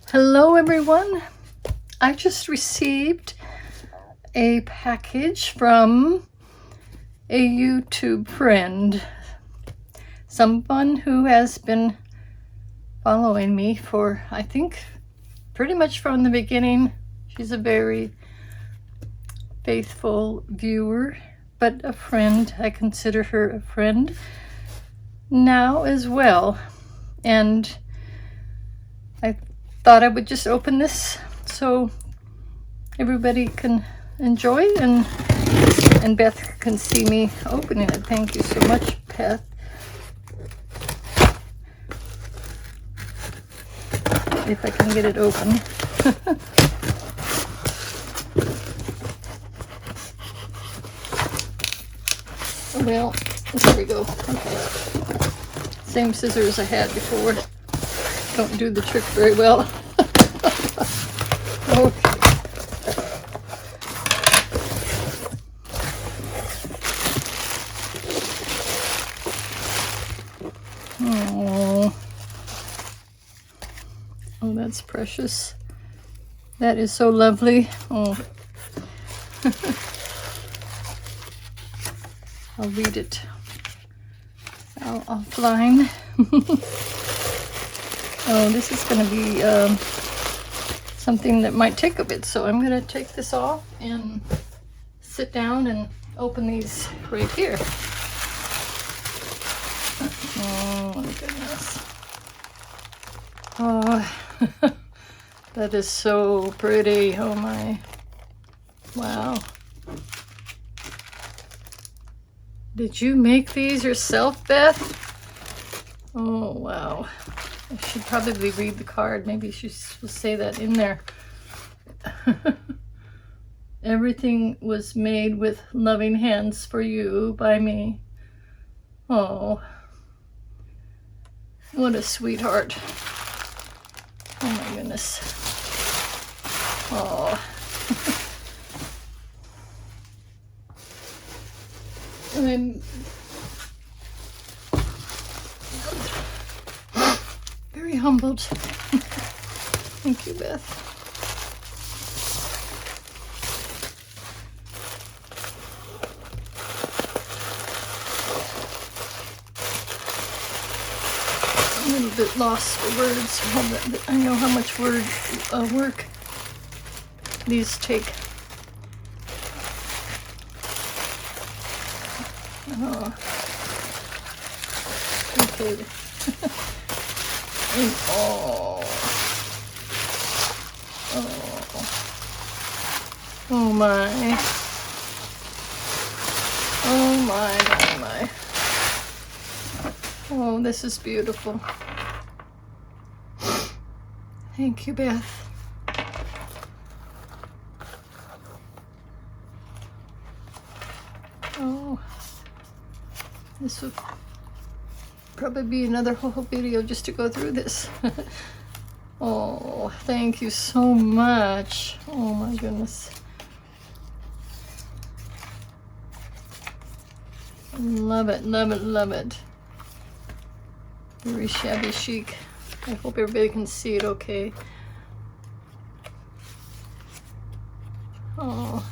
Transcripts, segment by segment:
Hello everyone. I just received a package from a YouTube friend, someone who has been following me for, I think, pretty much from the beginning. She's a very faithful viewer, but a friend. I consider her a friend now as well. And I thought I would just open this so everybody can enjoy and Beth can see me opening it. Thank you so much, Beth. If I can get it open. Well, there we go. Okay. Same scissors I had before. Don't do the trick very well. Okay. Oh, that's precious. That is so lovely. Oh. I'll read it offline. Oh, this is going to be something that might take a bit, so I'm going to take this off and sit down and open these right here. Oh my goodness. Oh, that is so pretty. Oh my. Wow. Did you make these yourself, Beth? Oh, wow. I should probably read the card. Maybe she will say that in there. Everything was made with loving hands for you by me. Oh, what a sweetheart. Oh my goodness. Oh. I'm very humbled. Thank you, Beth. I'm a little bit lost for words. I know how much work these take. Oh. Okay. And oh my. Oh my. Oh, this is beautiful. Thank you, Beth. Oh, this would probably be another whole video just to go through this. Oh, thank you so much. Oh my goodness. Love it, love it, love it. Very shabby chic. I hope everybody can see it okay. Oh,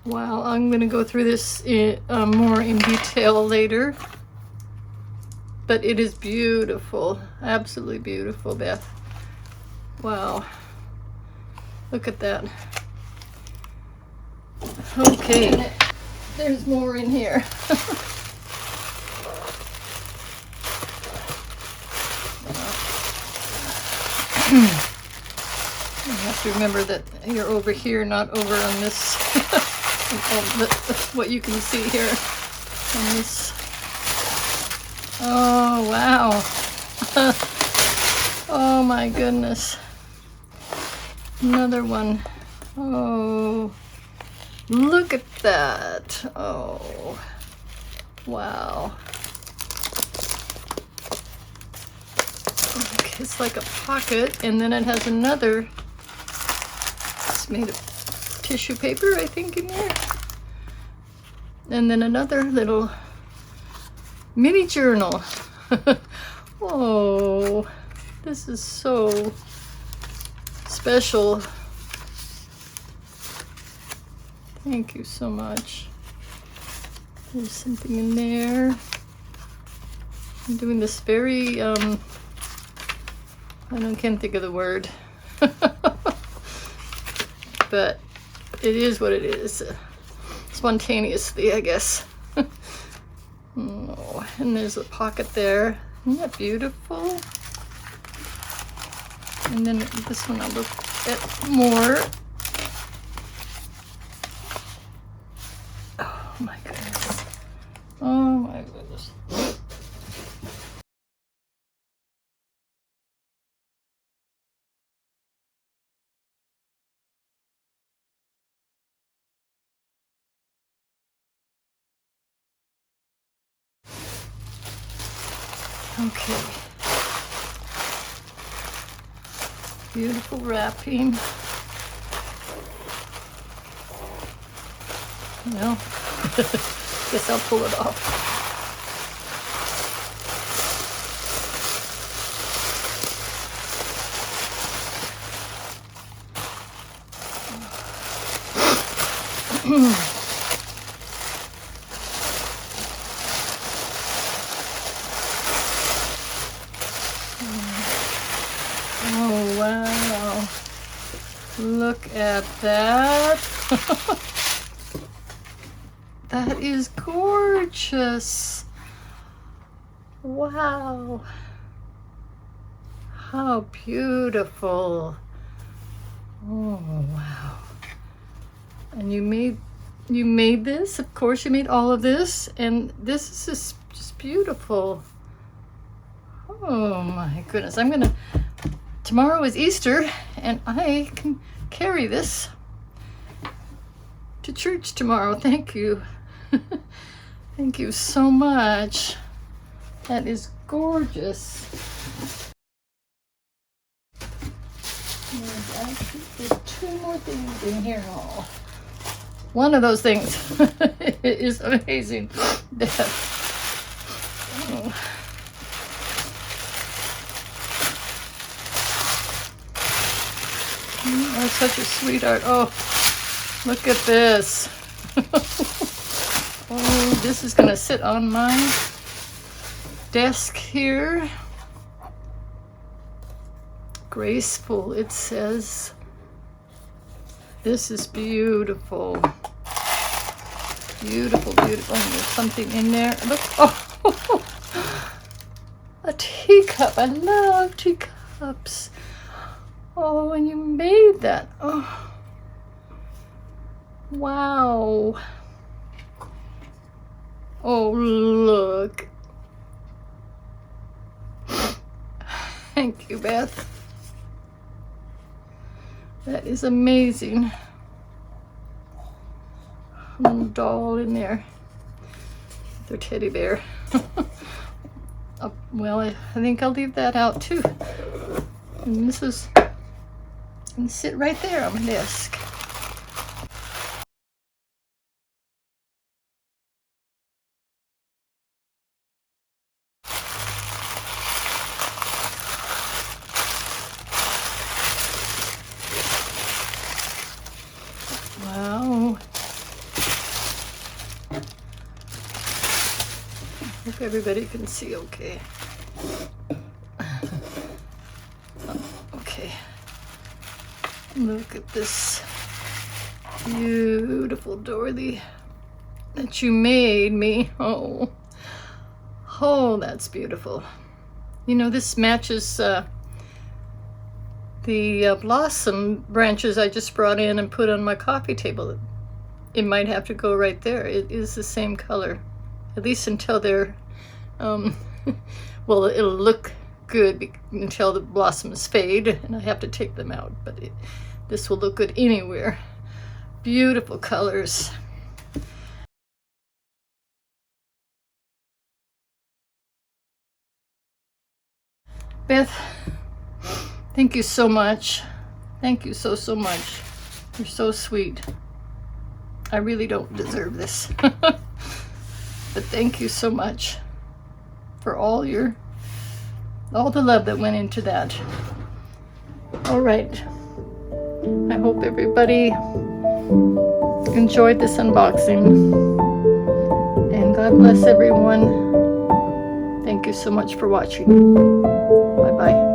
wow. I'm going to go through this more in detail later. But it is beautiful. Absolutely beautiful, Beth. Wow. Look at that. Okay. There's more in here. You have to remember that you're over here, not over on this. What you can see here on this. Oh, wow. Oh my goodness. Another one. Oh, look at that. Oh, wow. Okay, it's like a pocket, and then it has another. It's made of tissue paper, I think, in there. And then another little mini journal. Oh, This is so special. Thank you so much. There's something in there. I'm doing this very, can't think of the word. But it is what it is. Spontaneously, I guess. Oh, and there's a pocket there. Isn't that beautiful? And then this one I'll look at more. Oh my goodness. Oh my goodness. Okay. Beautiful wrapping. Well, guess I'll pull it off. Oh, wow. Look at that. That is gorgeous. Wow. How beautiful. Oh, wow. And you made this, of course you made all of this, and this is just beautiful. Oh my goodness. Tomorrow is Easter, and I can carry this to church tomorrow. Thank you. Thank you so much. That is gorgeous. There's two more things in here. Oh, one of those things is amazing. Oh. Oh, such a sweetheart. Oh, look at this. Oh, this is gonna sit on my desk here. Graceful, it says. This is beautiful. Beautiful, beautiful. And there's something in there. Look. Oh, a teacup. I love teacups. Oh, and you made that. Oh, wow. Oh, look. Thank you, Beth. That is amazing. A little doll in there. Their teddy bear. Well, I think I'll leave that out too. And this is going to sit right there on my desk. Wow. Hope everybody can see okay. Okay. Look at this beautiful Dorothy that you made me. Oh. Oh, that's beautiful. You know, this matches the blossom branches I just brought in and put on my coffee table. It might have to go right there. It is the same color, at least until they're, well, it'll look good until the blossoms fade and I have to take them out, but this will look good anywhere. Beautiful colors. Beth, thank you so much. Thank you so, so much. You're so sweet. I really don't deserve this. But thank you so much for all your all the love that went into that. All right. I hope everybody enjoyed this unboxing. And God bless everyone. Thank you so much for watching. Bye-bye.